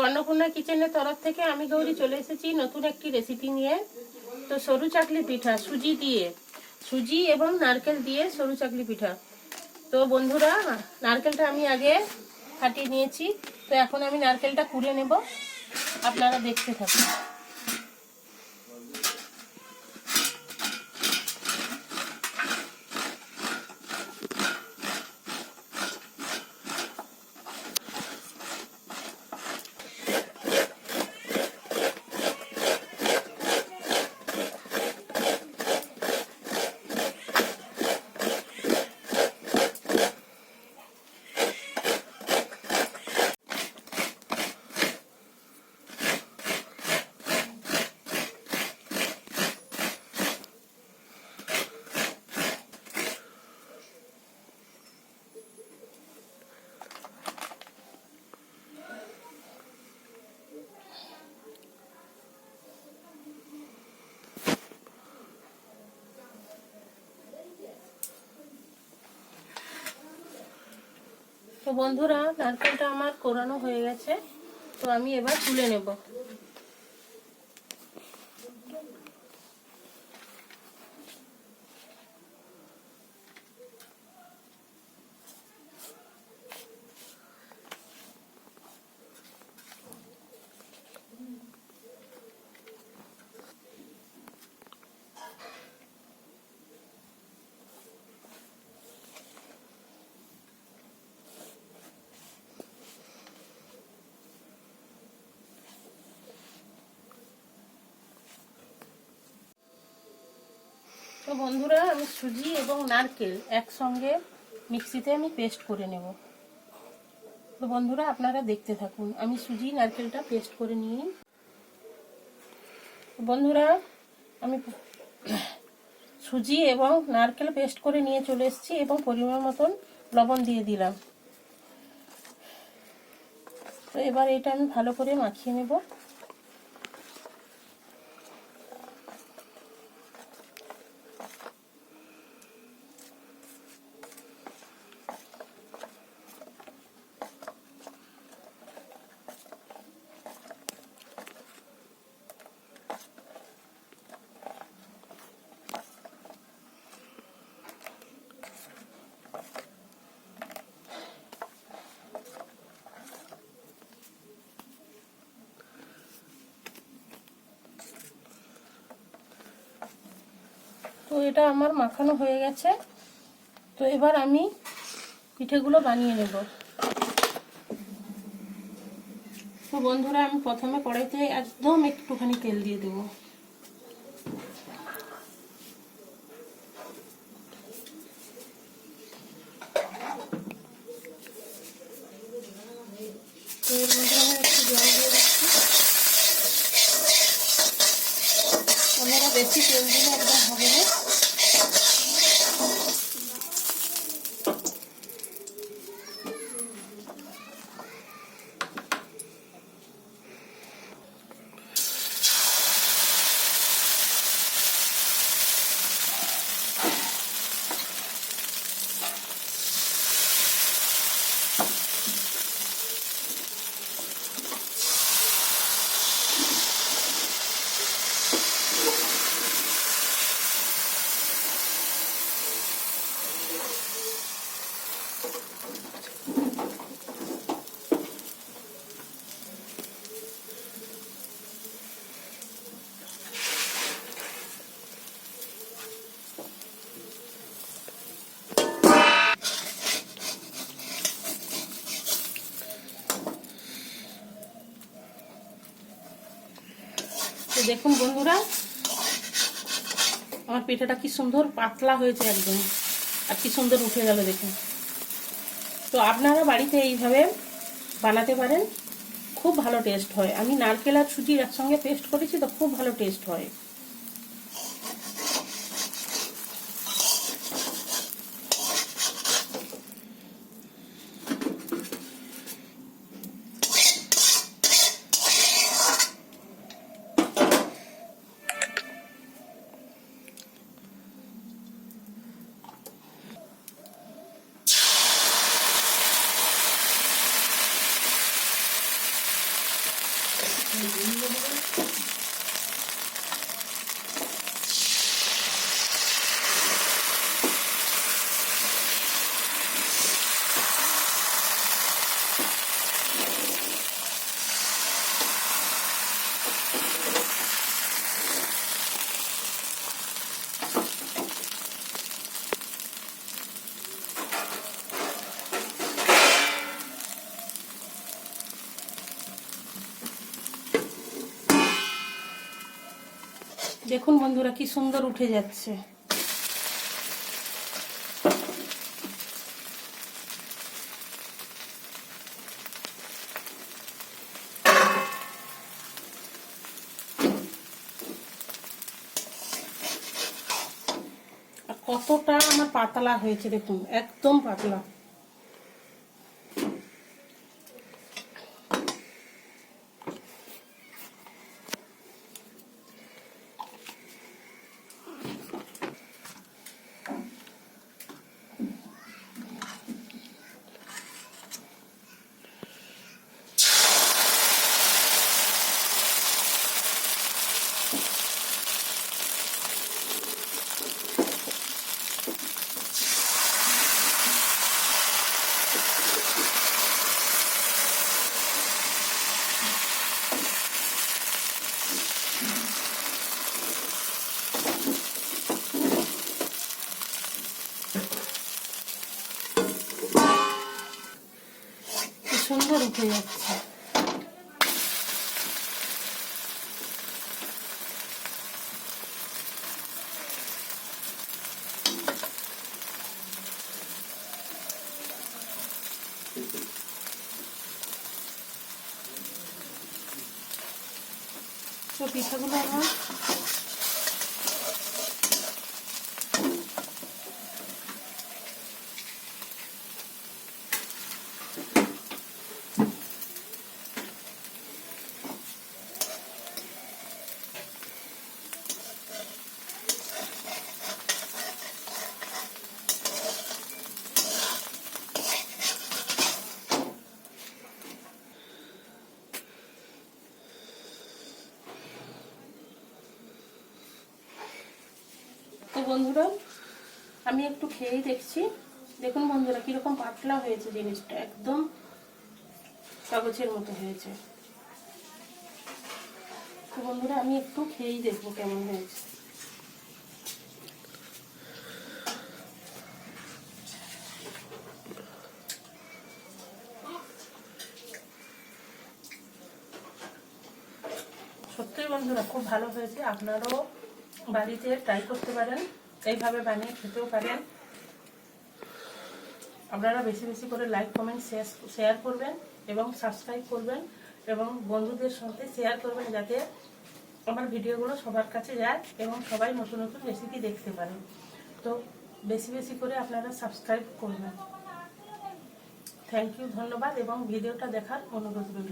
অন্নপূর্ণা কিচেনের তরফ থেকে আমি গৌরী চলে এসেছি নতুন একটি রেসিপি নিয়ে। তো সরু চাকলি পিঠা, সুজি এবং নারকেল দিয়ে সরু চাকলি পিঠা। তো বন্ধুরা, নারকেলটা আমি আগে ফাটিয়ে নিয়েছি। তো এখন আমি নারকেলটা কুড়ে নেব, আপনারা দেখতে থাকুন। তো বন্ধুরা, নারকেলটা আমার কোরানো হয়ে গেছে। তো আমি এবার তুলে নেব। তো বন্ধুরা, আমি সুজি এবং নারকেল একসঙ্গে মিক্সিতে আমি পেস্ট করে নেব। তো বন্ধুরা, আপনারা দেখতে থাকুন। আমি সুজি নারকেলটা পেস্ট করে নিই। বন্ধুরা, আমি সুজি এবং নারকেল পেস্ট করে নিয়ে চলে এসেছি এবং পরিমাণ মতন লবণ দিয়ে দিলাম। তো এবার এটা আমি ভালো করে মাখিয়ে নেব। তো এটা আমার মাখানো হয়ে গেছে। তো এবার আমি পিঠেগুলো বানিয়ে নেব। তো বন্ধুরা, আমি প্রথমে কড়াইতে একদম একটুখানি তেল দিয়ে দেব। তো এর মধ্যে আমি একটু জল দিয়ে দিচ্ছি। আপনারা বেশি তেল দিলে একদম হবে না। তো দেখুন বন্ধুরা, আমার পিঠাটা কি সুন্দর পাতলা হয়েছে একদম, আর কি সুন্দর উঠে গেল দেখুন। তো আপনারা বাড়িতে এইভাবে বানাতে পারেন, খুব ভালো টেস্ট হয়। আমি নারকেল আর সুজির একসঙ্গে পেস্ট করেছি, তো খুব ভালো টেস্ট হয়। দেখুন বন্ধুরা কি সুন্দর উঠে যাচ্ছে। আর কতটা আমার পাতলা হয়েছে দেখুন, একদম পাতলা। সুন্দর উঠে যাচ্ছে। তো পিঠাগুলো আমার তো বন্ধুরা আমি একটু খেয়েই দেখছি। দেখুন বন্ধুরা কিরকম পাতলা হয়েছে জিনিসটা, একদম কাগজের মতো হয়েছে। তো বন্ধুরা আমি একটু খেয়েই দেখবো কেমন হয়েছে। সত্যি বন্ধুরা খুব ভালো হয়েছে। আপনারাও বাড়িতে ট্রাই করতে পারেন, এইভাবে বানিয়ে খেতেও পারেন। আপনারা বেশি বেশি করে লাইক কমেন্ট শেয়ার করবেন এবং সাবস্ক্রাইব করবেন এবং বন্ধুদের সাথে শেয়ার করবেন, যাতে আমার ভিডিওগুলো সবার কাছে যায় এবং সবাই নতুন নতুন রেসিপি দেখতে পারেন। তো বেশি বেশি করে আপনারা সাবস্ক্রাইব করবেন। থ্যাংক ইউ, ধন্যবাদ এবং ভিডিওটা দেখার অনুরোধ রইল।